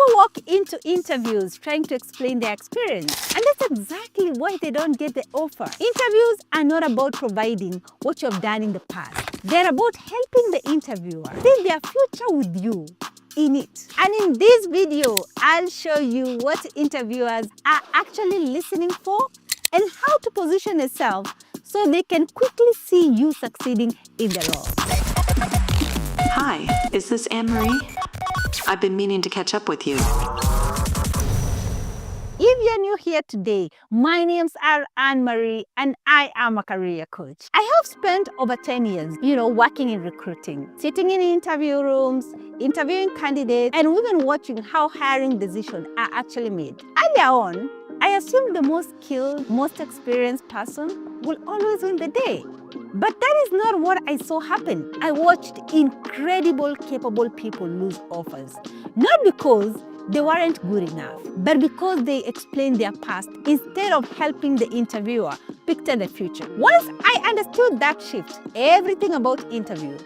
People walk into interviews trying to explain their experience, and that's exactly why they don't get the offer. Interviews are not about providing what you have done in the past. They're about helping the interviewer see their future with you in it. And in this video, I'll show you what interviewers are actually listening for and how to position yourself so they can quickly see you succeeding in the role. Hi, is this Anne-Marie? I've been meaning to catch up with you. If you're new here today, my name's Anne-Marie and I am a career coach. I have spent over 10 years, working in recruiting, sitting in interview rooms, interviewing candidates, and even watching how hiring decisions are actually made. Earlier on, I assumed the most skilled, most experienced person will always win the day. But that is not what I saw happen. I watched incredible, capable people lose offers, not because they weren't good enough, but because they explained their past instead of helping the interviewer picture the future. Once I understood that shift, everything about interview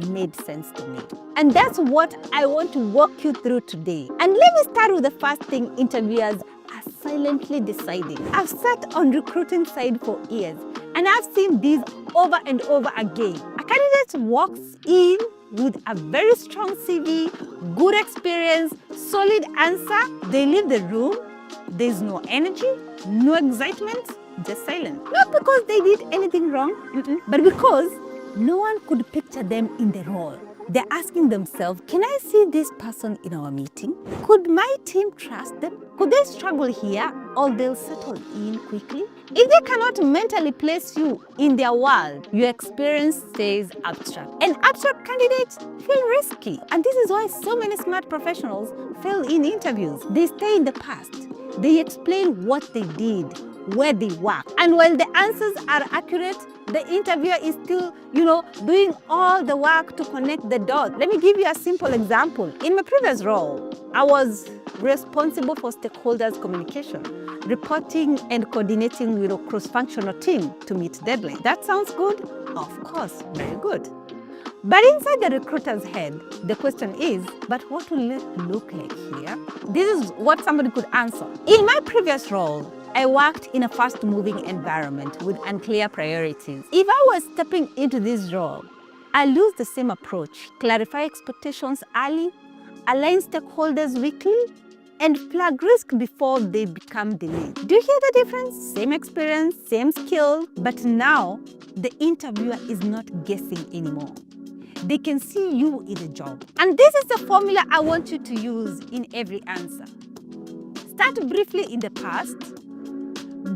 made sense to me. And that's what I want to walk you through today. And let me start with the first thing interviewers are silently deciding. I've sat on recruiting side for years, and I've seen this over and over again. A candidate walks in with a very strong CV, good experience, solid answer. They leave the room, there's no energy, no excitement, just silence. Not because they did anything wrong, but because no one could picture them in the role. They're asking themselves, can I see this person in our meeting? Could my team trust them? Could they struggle here or they'll settle in quickly? If they cannot mentally place you in their world, your experience stays abstract. And abstract candidates feel risky. And this is why so many smart professionals fail in interviews. They stay in the past. They explain what they did, where they work. And while the answers are accurate, the interviewer is still, doing all the work to connect the dots. Let me give you a simple example. In my previous role, I was responsible for stakeholders communication, reporting and coordinating with a cross-functional team to meet deadlines. That sounds good? Of course, very good. But inside the recruiter's head, the question is, but what will it look like here? This is what somebody could answer. In my previous role, I worked in a fast-moving environment with unclear priorities. If I was stepping into this role, I lose the same approach, clarify expectations early, align stakeholders weekly, and flag risk before they become delayed. Do you hear the difference? Same experience, same skill, but now the interviewer is not guessing anymore. They can see you in the job. And this is the formula I want you to use in every answer. Start briefly in the past,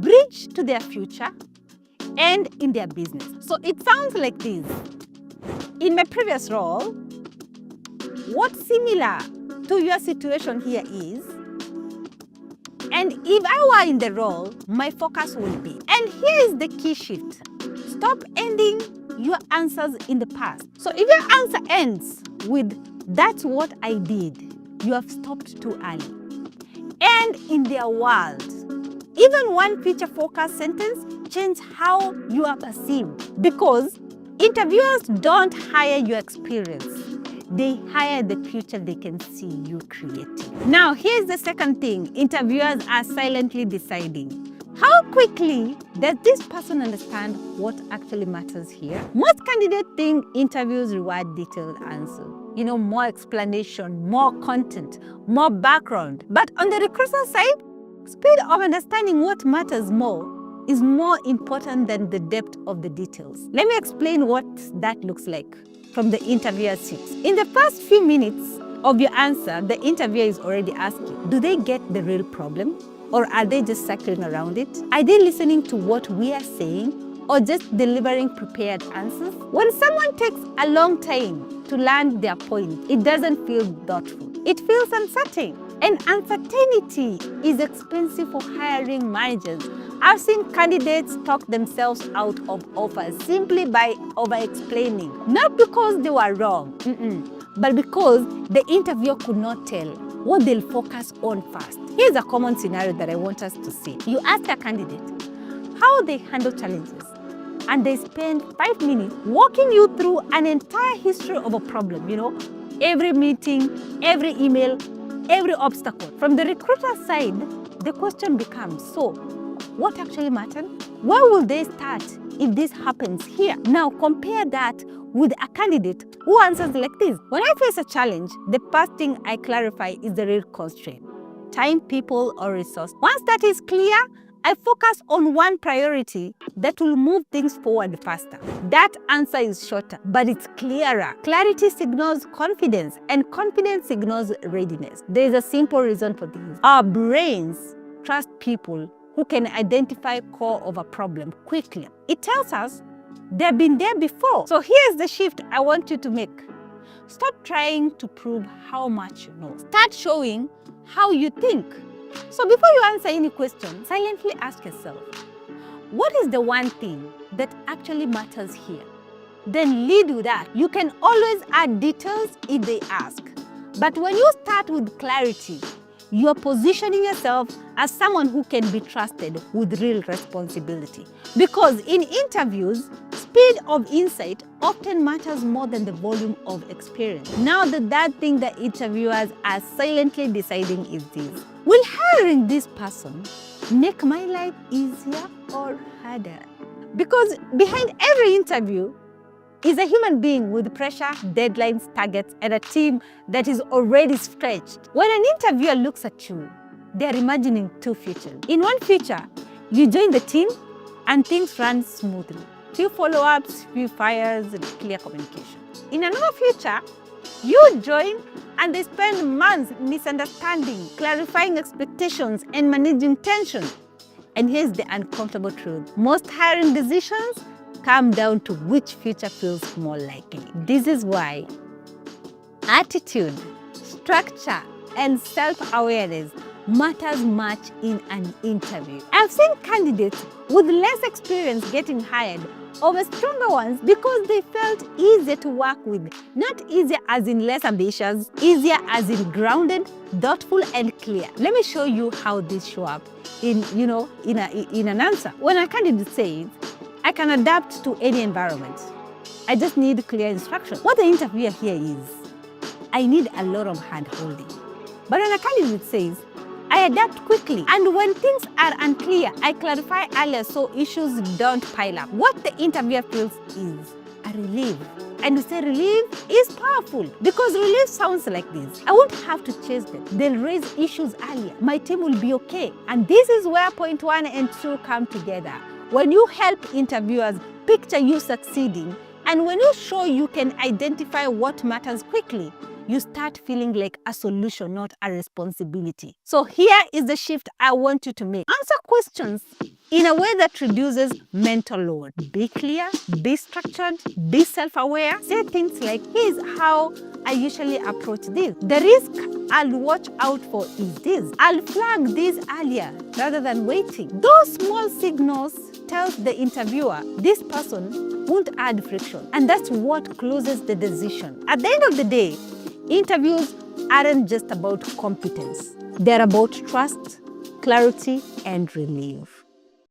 bridge to their future, and in their business. So it sounds like this. In my previous role, what's similar to your situation here is, and if I were in the role, my focus would be. And here is the key shift. Stop ending your answers in the past. So if your answer ends with, that's what I did, you have stopped too early. And in their world, even one future-focused sentence changes how you are perceived, because interviewers don't hire your experience. They hire the future they can see you creating. Now, here's the second thing interviewers are silently deciding. How quickly does this person understand what actually matters here? Most candidates think interviews reward detailed answers. More explanation, more content, more background. But on the recruiter side, speed of understanding what matters more is more important than the depth of the details. Let me explain what that looks like from the interviewer seat. In the first few minutes of your answer, the interviewer is already asking, do they get the real problem? Or are they just circling around it? Are they listening to what we are saying or just delivering prepared answers? When someone takes a long time to land their point, it doesn't feel thoughtful. It feels uncertain. And uncertainty is expensive for hiring managers. I've seen candidates talk themselves out of offers simply by over-explaining. Not because they were wrong, but because the interviewer could not tell what they'll focus on first. Here's a common scenario that I want us to see. You ask a candidate how they handle challenges, and they spend 5 minutes walking you through an entire history of a problem, every meeting, every email, every obstacle. From the recruiter side, the question becomes, so what actually matters? Where will they start if this happens here? Now compare that with a candidate who answers like this. When I face a challenge, the first thing I clarify is the real constraint: time, people, or resource. Once that is clear, I focus on one priority that will move things forward faster. That answer is shorter, but it's clearer. Clarity signals confidence, and confidence signals readiness. There is a simple reason for this. Our brains trust people who can identify core of a problem quickly. It tells us they've been there before. So here's the shift I want you to make. Stop trying to prove how much you know. Start showing how you think. So before you answer any question, silently ask yourself, what is the one thing that actually matters here? Then lead with that. You can always add details if they ask. But when you start with clarity, you are positioning yourself as someone who can be trusted with real responsibility. Because in interviews, speed of insight often matters more than the volume of experience. Now that thing that interviewers are silently deciding is this: will hiring this person make my life easier or harder? Because behind every interview is a human being with pressure, deadlines, targets, and a team that is already stretched. When an interviewer looks at you, they are imagining two futures. In one future, you join the team and things run smoothly. Few follow-ups, few fires, and clear communication. In another future, you join and they spend months misunderstanding, clarifying expectations, and managing tension. And here's the uncomfortable truth: most hiring decisions come down to which future feels more likely. This is why attitude, structure, and self-awareness matters much in an interview. I've seen candidates with less experience getting hired over stronger ones because they felt easier to work with. Not easier as in less ambitious, easier as in grounded, thoughtful, and clear. Let me show you how this show up in an answer. When a candidate says, I can adapt to any environment, I just need clear instruction. What the interviewer here is, I need a lot of hand-holding. But when a candidate says, I adapt quickly, and when things are unclear, I clarify earlier so issues don't pile up. What the interviewer feels is a relief. And we say relief is powerful because relief sounds like this: I won't have to chase them. They'll raise issues earlier. My team will be okay. And this is where point 1 and 2 come together. When you help interviewers picture you succeeding, and when you show you can identify what matters quickly, you start feeling like a solution, not a responsibility. So here is the shift I want you to make. Answer questions in a way that reduces mental load. Be clear, be structured, be self-aware. Say things like, here's how I usually approach this. The risk I'll watch out for is this. I'll flag this earlier rather than waiting. Those small signals tells the interviewer this person won't add friction. And that's what closes the decision. At the end of the day, interviews aren't just about competence. They're about trust, clarity, and relief.